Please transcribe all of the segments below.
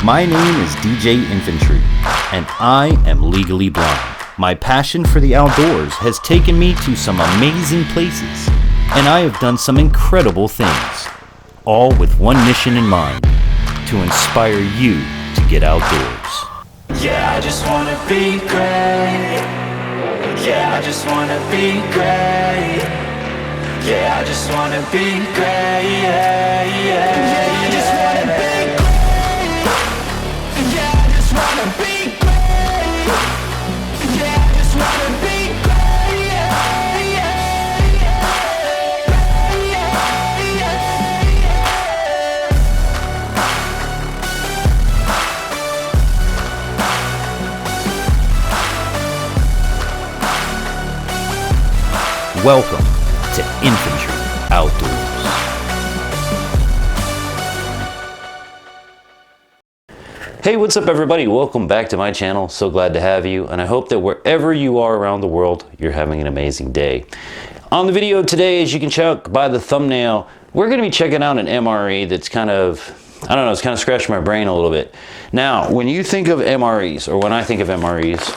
My name is DJ Infantry, and I am legally blind. My passion for the outdoors has taken me to some amazing places, and I have done some incredible things, all with one mission in mind, to inspire you to get outdoors. Yeah, I just wanna be great. Yeah, I just wanna be great. Yeah, I just wanna be great. Yeah, yeah, I just wanna be great. Yeah, I just wanna be great. Yeah, I just wanna be great. Yeah, yeah, Welcome to Infantry Outdoors. Hey, what's up everybody? Welcome back to my channel. So glad to have you, and I hope that wherever you are around the world, you're having an amazing day. On the video today, as you can check by the thumbnail, we're going to be checking out an MRE that's kind of, I don't know, it's kind of scratched my brain a little bit. Now, when you think of MREs, or when I think of MREs,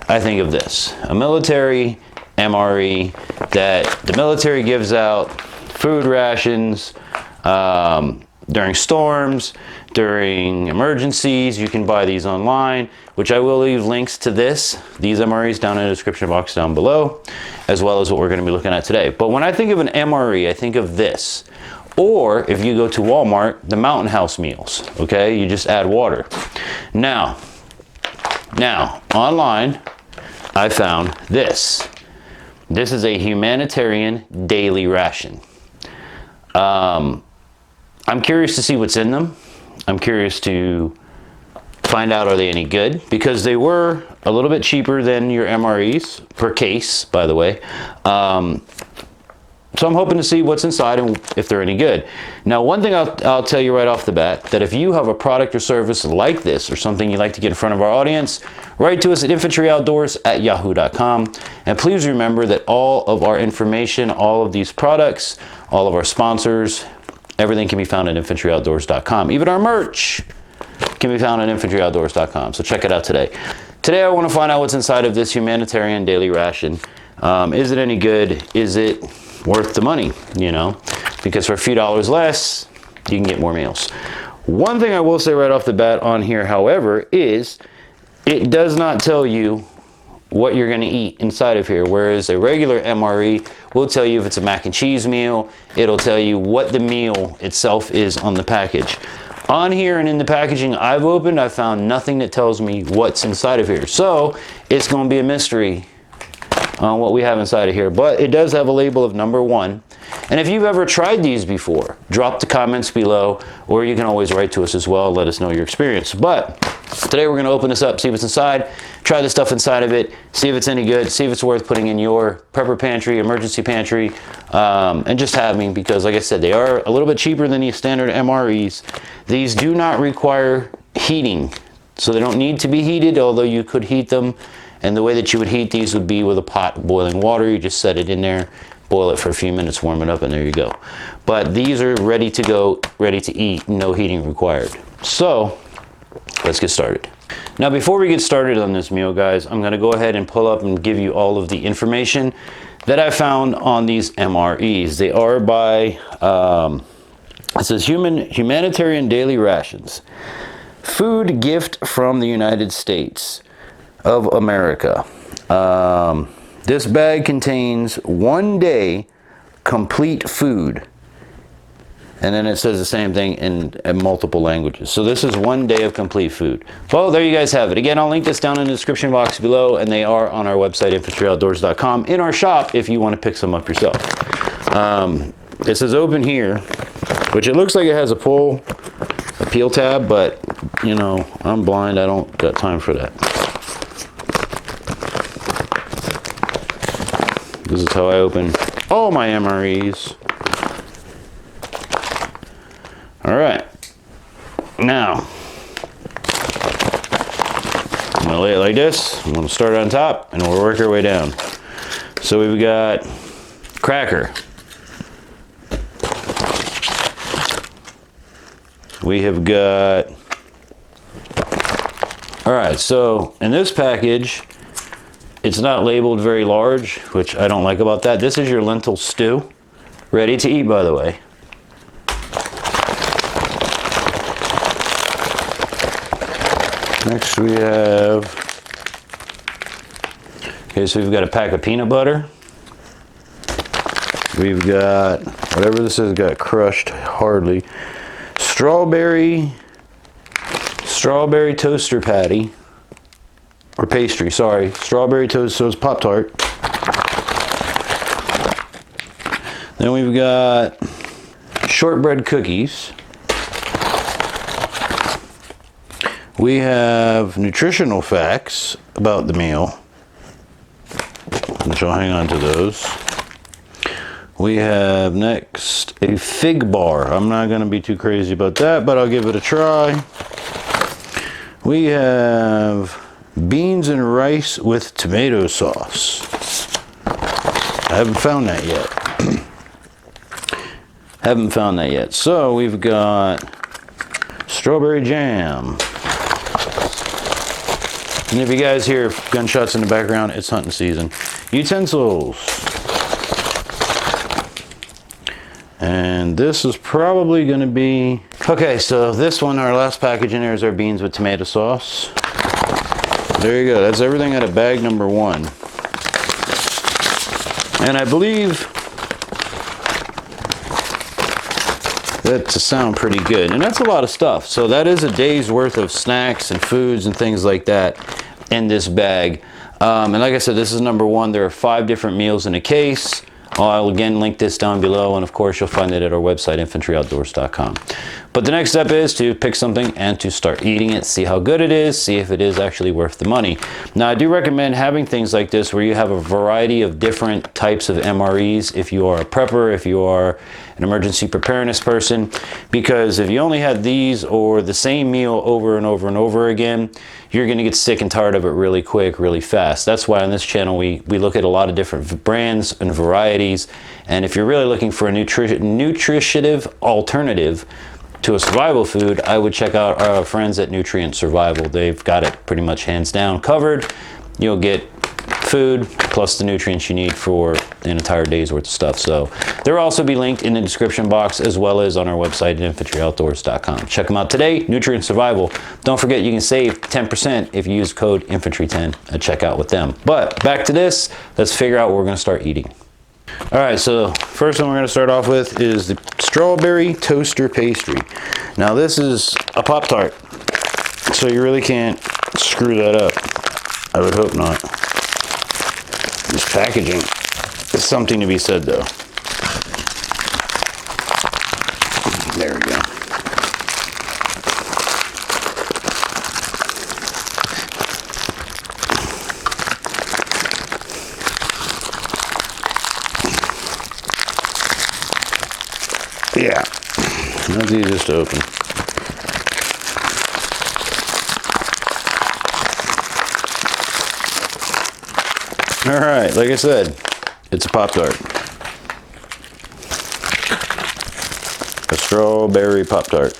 I think of this, a military MRE that the military gives out food rations during storms, during emergencies. You can buy these online, which I will leave links to these MREs down in the description box down below, as well as what we're going to be looking at today. But when I think of an MRE, I think of this. Or if you go to Walmart, the Mountain House meals, okay? You just add water. Now, online, I found this. This is a Humanitarian Daily Ration. I'm curious to see what's in them. I'm curious to find out, are they any good? Because they were a little bit cheaper than your MREs, per case, by the way. So I'm hoping to see what's inside and if they're any good. Now, one thing I'll tell you right off the bat, that if you have a product or service like this, or something you'd like to get in front of our audience, write to us at infantryoutdoors@yahoo.com. And please remember that all of our information, all of these products, all of our sponsors, everything can be found at infantryoutdoors.com. Even our merch can be found at infantryoutdoors.com. So check it out today. Today I want to find out what's inside of this Humanitarian Daily Ration. Is it any good? Is it worth the money? You know, because for a few dollars less, you can get more meals. One thing I will say right off the bat on here, however, is it does not tell you what you're going to eat inside of here, whereas a regular MRE will tell you if it's a mac and cheese meal. It'll tell you what the meal itself is on the package. On here and in the packaging I've opened, I found nothing that tells me what's inside of here. So it's going to be a mystery on what we have inside of here, but it does have a label of #1. And if you've ever tried these before, drop the comments below, or you can always write to us as well, let us know your experience. But today we're going to open this up, see what's inside, try the stuff inside of it, see if it's any good, see if it's worth putting in your prepper pantry, emergency pantry, and just having, because like I said, they are a little bit cheaper than the standard MREs. These do not require heating, so they don't need to be heated, although you could heat them. And the way that you would heat these would be with a pot of boiling water. You just set it in there, boil it for a few minutes, warm it up, and there you go. But these are ready to go, ready to eat, no heating required. So let's get started. Now, before we get started on this meal, guys, I'm going to go ahead and pull up and give you all of the information that I found on these MREs. They are by, it says Humanitarian Daily Rations. Food gift from the United States of America. This bag contains 1 day complete food. And then it says the same thing in multiple languages. So this is 1 day of complete food. Well, there you guys have it. Again, I'll link this down in the description box below, and they are on our website, infantryoutdoors.com, in our shop if you want to pick some up yourself. It says open here, which it looks like it has a peel tab, but you know, I'm blind, I don't got time for that. This is how I open all my MREs. All right, now I'm gonna lay it like this. I'm gonna start on top and we'll work our way down. So we've got cracker. We have got All right, so in this package, it's not labeled very large, which I don't like about that. This is your lentil stew, ready to eat, by the way. Next we have, okay, so we've got a pack of peanut butter. We've got, whatever this is, got crushed hardly. Strawberry toaster patty, or pastry, sorry. Strawberry toast, so it's Pop-Tart. Then we've got shortbread cookies. We have nutritional facts about the meal, which I'll hang on to those. We have next a fig bar. I'm not going to be too crazy about that, but I'll give it a try. We have beans and rice with tomato sauce. I haven't found that yet. So we've got strawberry jam. And if you guys hear gunshots in the background, it's hunting season. Utensils. And this is probably going to be... Okay, so this one, our last package in there is our beans with tomato sauce. There you go. That's everything out of bag number 1. And I believe that to sound pretty good. And that's a lot of stuff. So that is a day's worth of snacks and foods and things like that in this bag. And like I said, this is number 1. There are 5 different meals in a case. I'll again link this down below, and of course you'll find it at our website, infantryoutdoors.com. But the next step is to pick something and to start eating it, see how good it is, see if it is actually worth the money. Now, I do recommend having things like this where you have a variety of different types of MREs if you are a prepper, if you are an emergency preparedness person, because if you only had these or the same meal over and over and over again, you're going to get sick and tired of it really quick, really fast. That's why on this channel we look at a lot of different brands and varieties, and if you're really looking for a nutritive alternative to a survival food, I would check out our friends at Nutrient Survival. They've got it pretty much hands down covered. You'll get food plus the nutrients you need for an entire day's worth of stuff. So they'll also be linked in the description box as well as on our website at infantryoutdoors.com. Check them out today, Nutrient Survival. Don't forget you can save 10% if you use code INFANTRY10 at checkout with them. But back to this, let's figure out what we're going to start eating. All right, so first one we're going to start off with is the strawberry toaster pastry. Now this is a Pop-Tart, so you really can't screw that up. I would hope not. This packaging is something to be said though. There we go. Yeah, not the easiest to open. All right, like I said, it's a Pop-Tart. A strawberry Pop-Tart.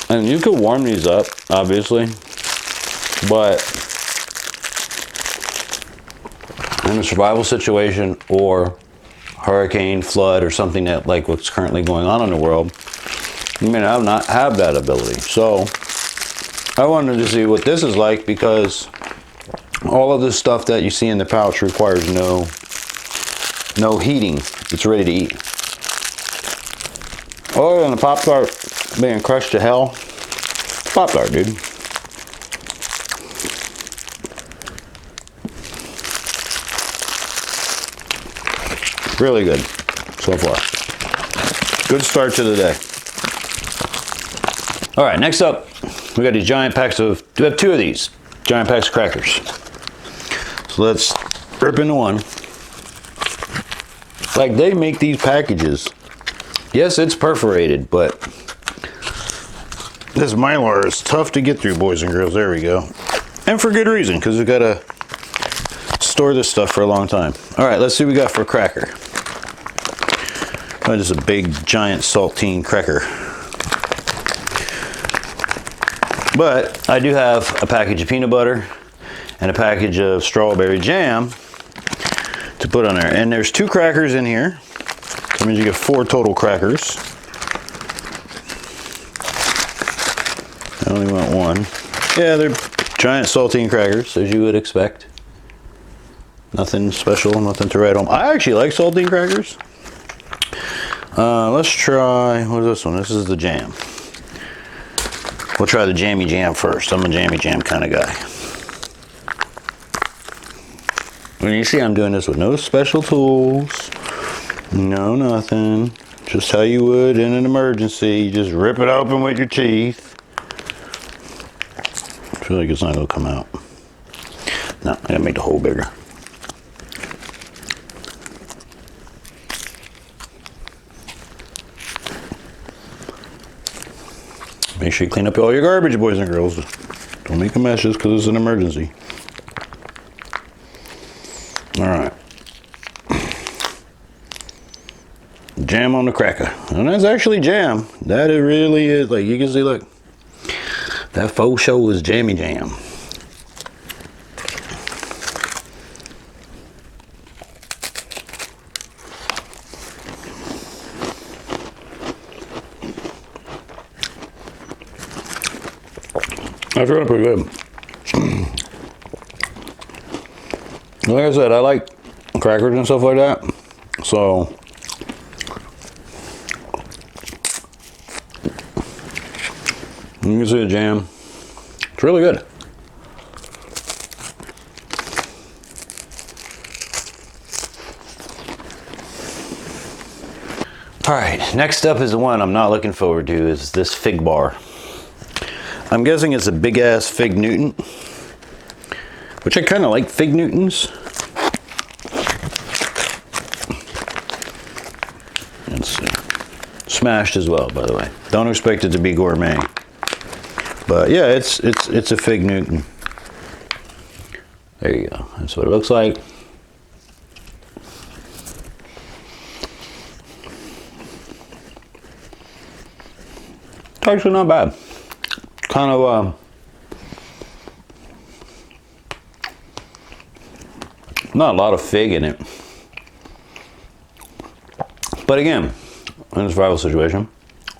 And you could warm these up, obviously, but in a survival situation or hurricane, flood, or something that like what's currently going on in the world, you may not have that ability. So I wanted to see what this is like, because all of this stuff that you see in the pouch requires no heating. It's ready to eat. Other than the Pop-Tart being crushed to hell, Pop-Tart, dude. Really good so far. Good start to the day. All right, next up, we got these giant packs of, we have 2 of these giant packs of crackers. So let's rip into one. Like, they make these packages. Yes, it's perforated, but this Mylar is tough to get through, boys and girls. There we go. And for good reason, because we've got a store this stuff for a long time. All right, let's see what we got for a cracker. Oh, just a big, giant saltine cracker. But I do have a package of peanut butter and a package of strawberry jam to put on there. And there's 2 crackers in here. That means you get 4 total crackers. I only want 1. Yeah, they're giant saltine crackers, as you would expect. Nothing special, nothing to write home. I actually like saltine crackers. Let's try, what is this one? This is the jam. We'll try the jammy jam first. I'm a jammy jam kind of guy. And you see I'm doing this with no special tools. No, nothing. Just how you would in an emergency. You just rip it open with your teeth. I feel like it's not going to come out. No, I gotta make the hole bigger. Make sure you clean up all your garbage, boys and girls. Don't make a mess just because it's an emergency. All right. Jam on the cracker. And that's actually jam. That it really is. Like you can see, look. That faux show is jammy jam. That's really pretty good. Like I said, I like crackers and stuff like that. So you can see the jam. It's really good. All right, next up is the one I'm not looking forward to, is this fig bar. I'm guessing it's a big ass fig Newton, which I kind of like fig Newtons. Let's see. Smashed as well, by the way. Don't expect it to be gourmet. But yeah, it's a fig Newton. There you go. That's what it looks like. It's actually not bad. Kind of not a lot of fig in it. But again, in a survival situation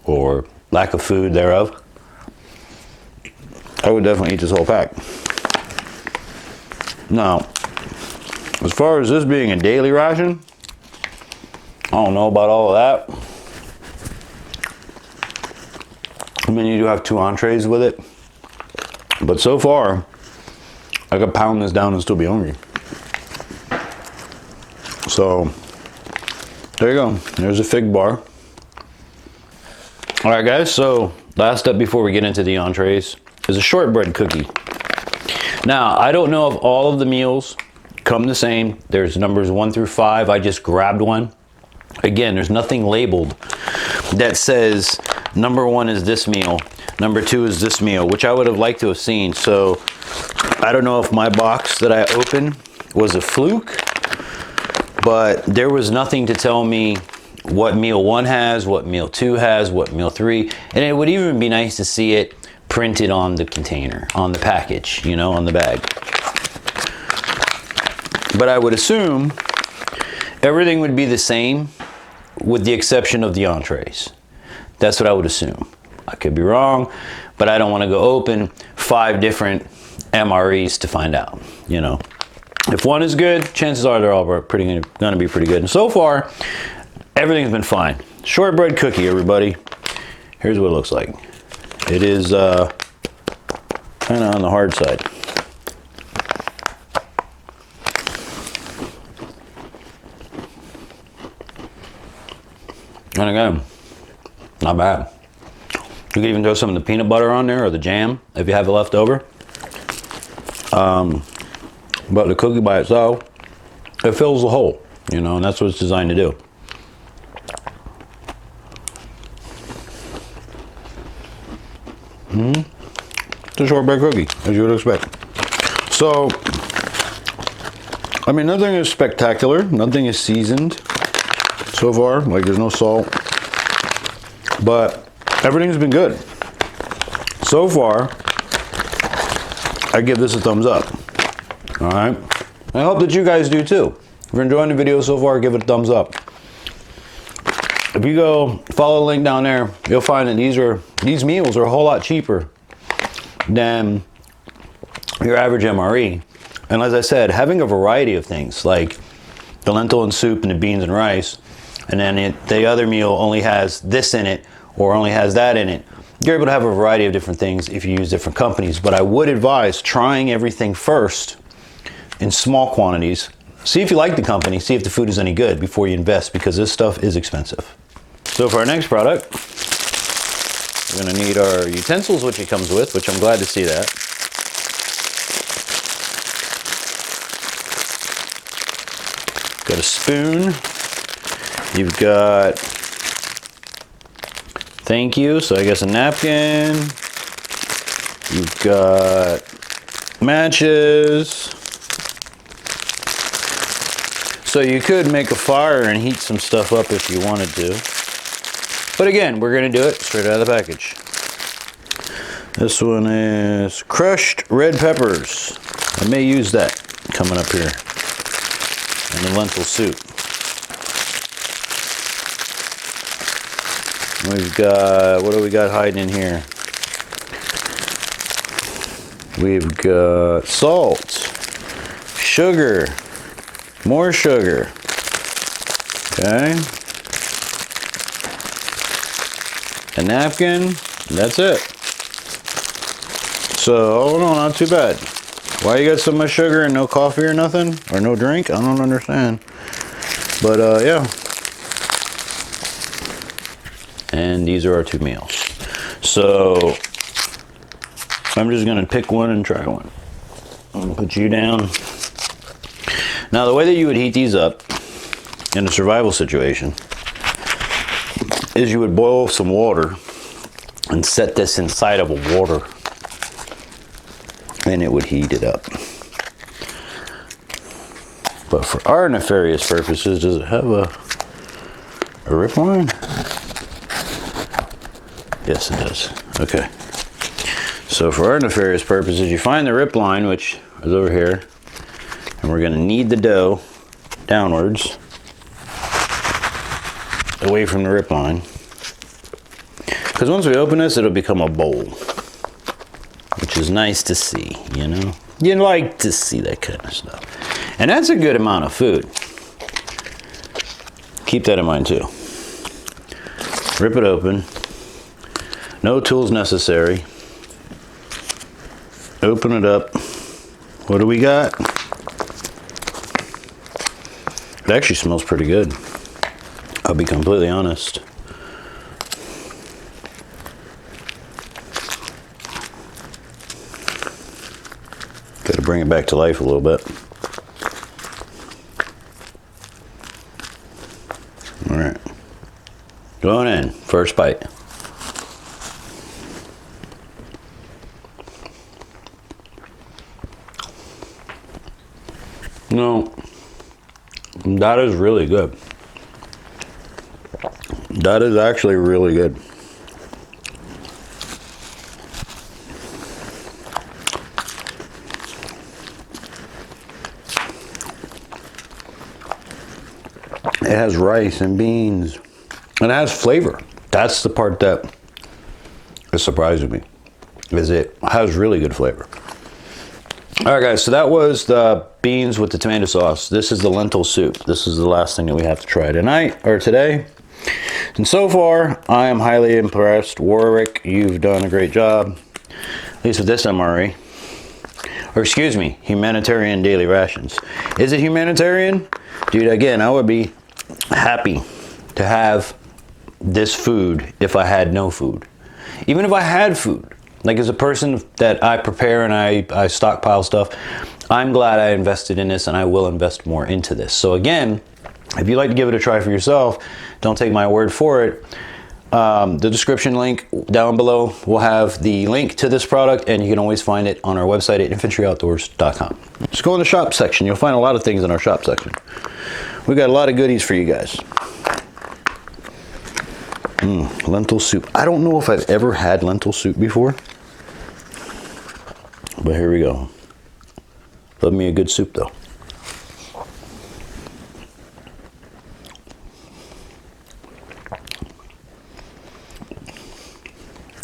or lack of food thereof, I would definitely eat this whole pack. Now, as far as this being a daily ration, I don't know about all of that. I mean, you do have 2 entrees with it. But so far, I could pound this down and still be hungry. So, there you go. There's a fig bar. All right, guys. So, last step before we get into the entrees is a shortbread cookie. Now, I don't know if all of the meals come the same. There's numbers 1 through 5. I just grabbed one. Again, there's nothing labeled that says number 1 is this meal, number 2 is this meal, which I would have liked to have seen. So I don't know if my box that I opened was a fluke, but there was nothing to tell me what meal 1 has, what meal 2 has, what meal 3. And it would even be nice to see it printed on the container, on the package, you know, on the bag. But I would assume everything would be the same with the exception of the entrees. That's what I would assume. I could be wrong, but I don't want to go open 5 different MREs to find out, you know. If one is good, chances are they're all going to be pretty good. And so far, everything's been fine. Shortbread cookie, everybody. Here's what it looks like. It is kind of on the hard side. And again, not bad. You can even throw some of the peanut butter on there or the jam if you have it left over. But the cookie by itself, it fills the hole, you know, and that's what it's designed to do. It's a shortbread cookie, as you would expect. So, I mean, nothing is spectacular. Nothing is seasoned so far. Like, there's no salt. But everything's been good. So far, I give this a thumbs up. All right. I hope that you guys do too. If you're enjoying the video so far, give it a thumbs up. If you go follow the link down there, you'll find that these meals are a whole lot cheaper than your average MRE. And as I said, having a variety of things like the lentil and soup and the beans and rice, and then the other meal only has this in it or only has that in it. You're able to have a variety of different things if you use different companies, but I would advise trying everything first in small quantities. See if you like the company, see if the food is any good before you invest, because this stuff is expensive. So for our next product, we're gonna need our utensils, which it comes with, which I'm glad to see that. Got a spoon. You've got, thank you, so I guess a napkin. You've got matches. So you could make a fire and heat some stuff up if you wanted to. But again, we're gonna do it straight out of the package. This one is crushed red peppers. I may use that coming up here. And the lentil soup. We've got, what do we got hiding in here? We've got salt, sugar, more sugar, okay, a napkin, and that's it. So, oh no, not too bad. Why you got so much sugar and no coffee or nothing? Or no drink? I don't understand. But yeah. And these are our two meals. So I'm just gonna pick one and try one. I'm gonna put you down. Now the way that you would heat these up in a survival situation is you would boil some water and set this inside of a water, and it would heat it up. But for our nefarious purposes, does it have a rip line? Yes, it does. Okay. So for our nefarious purposes, you find the rip line, which is over here, and we're gonna knead the dough downwards, away from the rip line. Because once we open this, it'll become a bowl, which is nice to see, you know? You like to see that kind of stuff. And that's a good amount of food. Keep that in mind too. Rip it open. No tools necessary. Open it up. What do we got? It actually smells pretty good. I'll be completely honest. Got to bring it back to life a little bit. All right. Going in. First bite. No, that is really good. That is actually really good. It has rice and beans, and it has flavor. That's the part that is surprising me, is it has really good flavor. All right, guys, so that was the beans with the tomato sauce. This is the lentil soup. This is the last thing that we have to try tonight, or today. And so far, I am highly impressed. Warwick, you've done a great job, at least with this MRE. Or excuse me, Humanitarian Daily Rations. Is it humanitarian? Dude, again, I would be happy to have this food if I had no food. Even if I had food. Like, as a person that I prepare and I stockpile stuff, I'm glad I invested in this, and I will invest more into this. So again, if you'd like to give it a try for yourself, don't take my word for it. The description link down below will have the link to this product, and you can always find it on our website at infantryoutdoors.com. Let's go in the shop section. You'll find a lot of things in our shop section. We got a lot of goodies for you guys. Lentil soup. I don't know if I've ever had lentil soup before, but here we go. Love me a good soup though.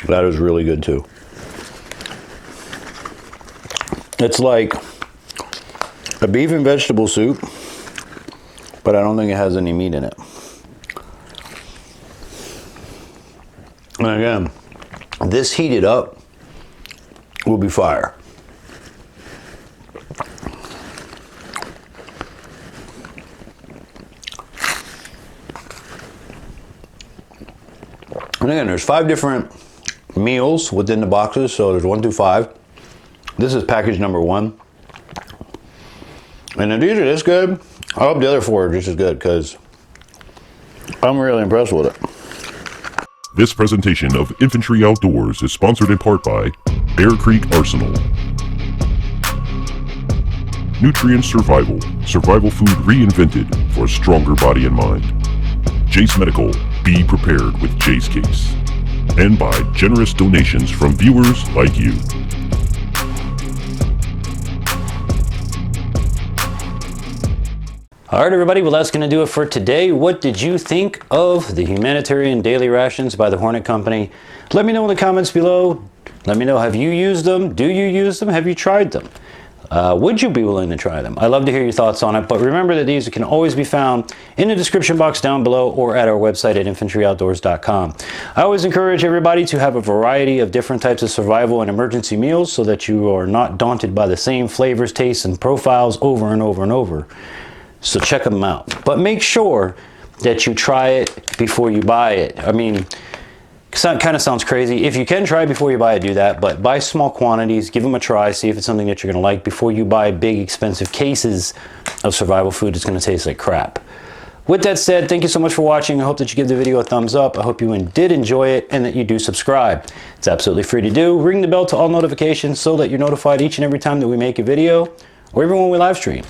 That is really good too. It's like a beef and vegetable soup, but I don't think it has any meat in it. And again, this heated up will be fire. And again, there's 5 different meals within the boxes, so there's 1 through 5. This is package number 1. And if these are this good, I hope the other 4 are just as good, because I'm really impressed with it. This presentation of Infantry Outdoors is sponsored in part by Bear Creek Arsenal, Nutrient Survival, survival food reinvented for a stronger body and mind. Jace Medical, be prepared with Jace Case. And by generous donations from viewers like you. All right, everybody, well, that's going to do it for today. What did you think of the Humanitarian Daily Rations by the Hornet Company? Let me know in the comments below. Let me know, have you used them? Do you use them? Have you tried them? Would you be willing to try them? I'd love to hear your thoughts on it, but remember that these can always be found in the description box down below or at our website at infantryoutdoors.com. I always encourage everybody to have a variety of different types of survival and emergency meals so that you are not daunted by the same flavors, tastes, and profiles over and over and over. So check them out. But make sure that you try it before you buy it. I mean, it kind of sounds crazy. If you can try it before you buy it, do that. But buy small quantities, give them a try, see if it's something that you're going to like before you buy big, expensive cases of survival food. It's going to taste like crap. With that said, thank you so much for watching. I hope that you give the video a thumbs up. I hope you did enjoy it and that you do subscribe. It's absolutely free to do. Ring the bell to all notifications so that you're notified each and every time that we make a video or even when we live stream.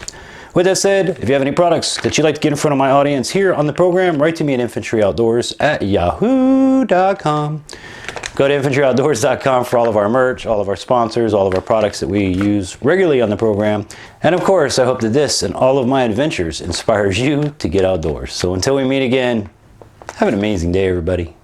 With that said, if you have any products that you'd like to get in front of my audience here on the program, write to me at infantryoutdoors@yahoo.com. Go to infantryoutdoors.com for all of our merch, all of our sponsors, all of our products that we use regularly on the program. And of course, I hope that this and all of my adventures inspires you to get outdoors. So until we meet again, have an amazing day, everybody.